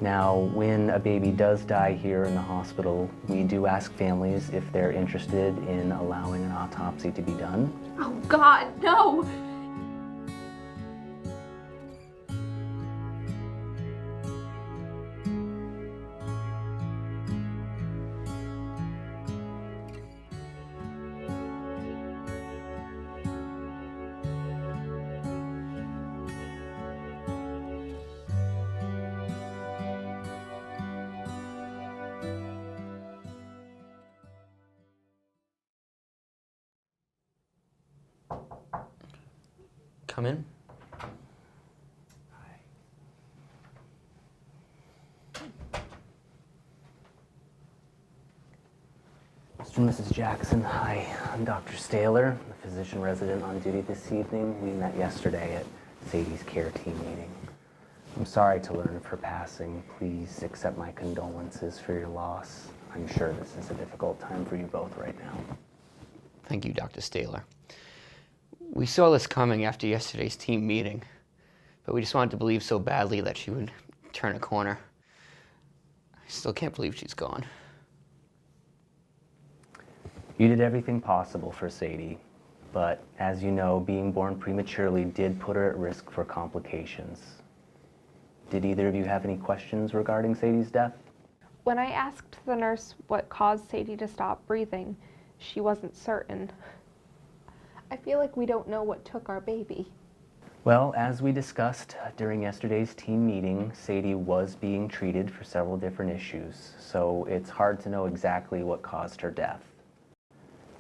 Now, when a baby does die here in the hospital, we do ask families if they're interested in allowing an autopsy to be done. Oh God, no! Come in. Mr. and Mrs. Jackson, hi. I'm Dr. Staler, the physician resident on duty this evening. We met yesterday at Sadie's care team meeting. I'm sorry to learn of her passing. Please accept my condolences for your loss. I'm sure this is a difficult time for you both right now. Thank you, Dr. Staler. We saw this coming after yesterday's team meeting, but we just wanted to believe so badly that she would turn a corner. I still can't believe she's gone. You did everything possible for Sadie, but as you know, being born prematurely did put her at risk for complications. Did either of you have any questions regarding Sadie's death? When I asked the nurse what caused Sadie to stop breathing, she wasn't certain. I feel like we don't know what took our baby. Well, as we discussed during yesterday's team meeting, Sadie was being treated for several different issues, so it's hard to know exactly what caused her death.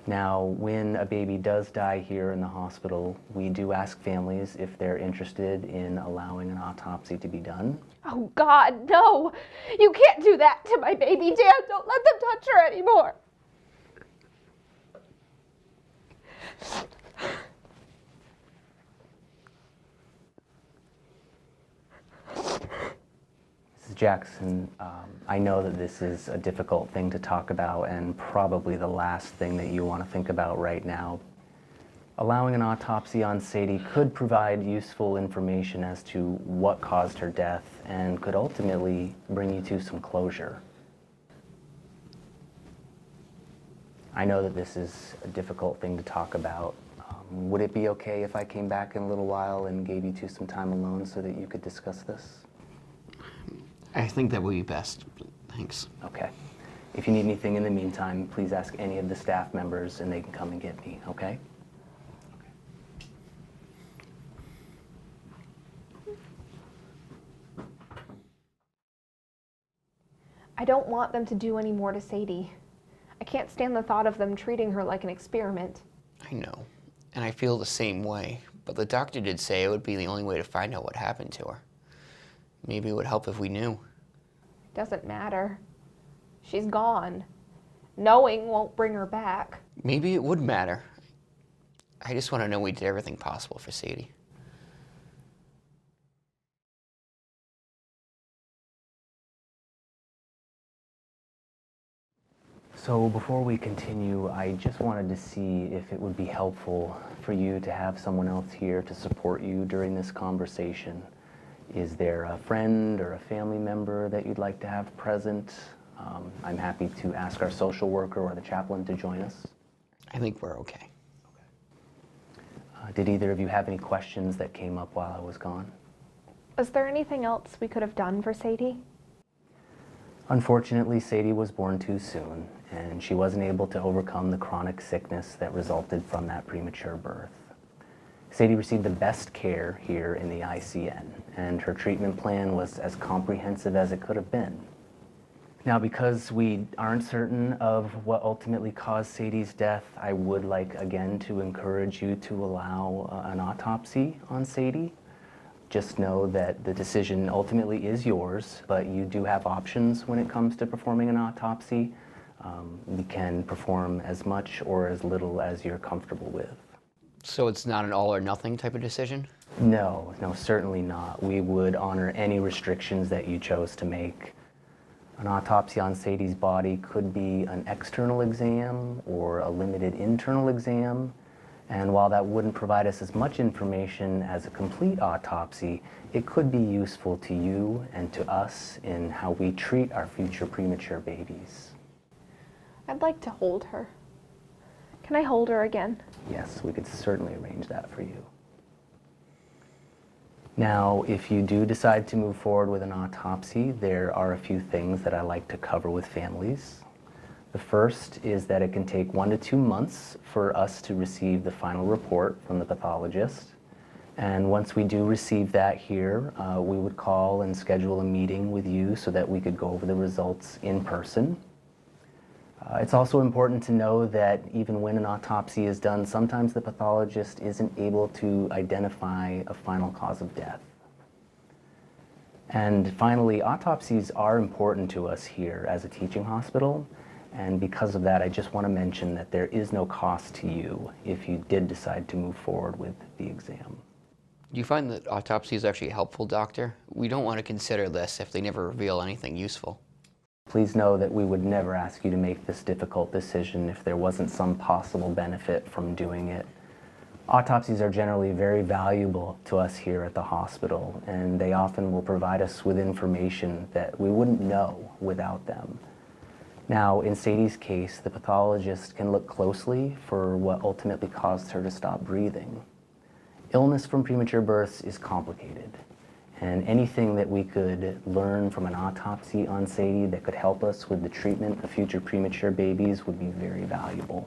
Now, when a baby does die here in the hospital, we do ask families if they're interested in allowing an autopsy to be done. Oh God, no! You can't do that to my baby, Dad! Don't let them touch her anymore! Mrs. Jackson, I know that this is a difficult thing to talk about and probably the last thing that you want to think about right now. Allowing an autopsy on Sadie could provide useful information as to what caused her death and could ultimately bring you to some closure. I know that this is a difficult thing to talk about. Would it be okay if I came back in a little while and gave you two some time alone so that you could discuss this? I think that would be best. Thanks. Okay. If you need anything in the meantime, please ask any of the staff members and they can come and get me, okay? I don't want them to do any more to Sadie. I can't stand the thought of them treating her like an experiment. I know, and I feel the same way, but the doctor did say it would be the only way to find out what happened to her. Maybe it would help if we knew. Doesn't matter. She's gone. Knowing won't bring her back. Maybe it would matter. I just want to know we did everything possible for Sadie. So before we continue, I just wanted to see if it would be helpful for you to have someone else here to support you during this conversation. Is there a friend or a family member that you'd like to have present? I'm happy to ask our social worker or the chaplain to join us. I think we're okay. Did either of you have any questions that came up while I was gone? Is there anything else we could have done for Sadie? Unfortunately, Sadie was born too soon, and she wasn't able to overcome the chronic sickness that resulted from that premature birth. Sadie received the best care here in the ICN, and her treatment plan was as comprehensive as it could have been. Now, because we aren't certain of what ultimately caused Sadie's death, I would like again to encourage you to allow an autopsy on Sadie. Just know that the decision ultimately is yours, but you do have options when it comes to performing an autopsy. You can perform as much or as little as you're comfortable with. So it's not an all or nothing type of decision? No, certainly not. We would honor any restrictions that you chose to make. An autopsy on Sadie's body could be an external exam or a limited internal exam, And while that wouldn't provide us as much information as a complete autopsy, it could be useful to you and to us in how we treat our future premature babies. I'd like to hold her. Can I hold her again? Yes, we could certainly arrange that for you. Now, if you do decide to move forward with an autopsy, there are a few things that I like to cover with families. The first is that it can take 1 to 2 months for us to receive the final report from the pathologist. And once we do receive that here, we would call and schedule a meeting with you so that we could go over the results in person. It's also important to know that even when an autopsy is done, sometimes the pathologist isn't able to identify a final cause of death. And finally, autopsies are important to us here as a teaching hospital. And because of that, I just want to mention that there is no cost to you if you did decide to move forward with the exam. Do you find that autopsy is actually helpful, doctor? We don't want to consider this if they never reveal anything useful. Please know that we would never ask you to make this difficult decision if there wasn't some possible benefit from doing it. Autopsies are generally very valuable to us here at the hospital, and they often will provide us with information that we wouldn't know without them. Now, in Sadie's case, the pathologist can look closely for what ultimately caused her to stop breathing. Illness from premature births is complicated, and anything that we could learn from an autopsy on Sadie that could help us with the treatment of future premature babies would be very valuable.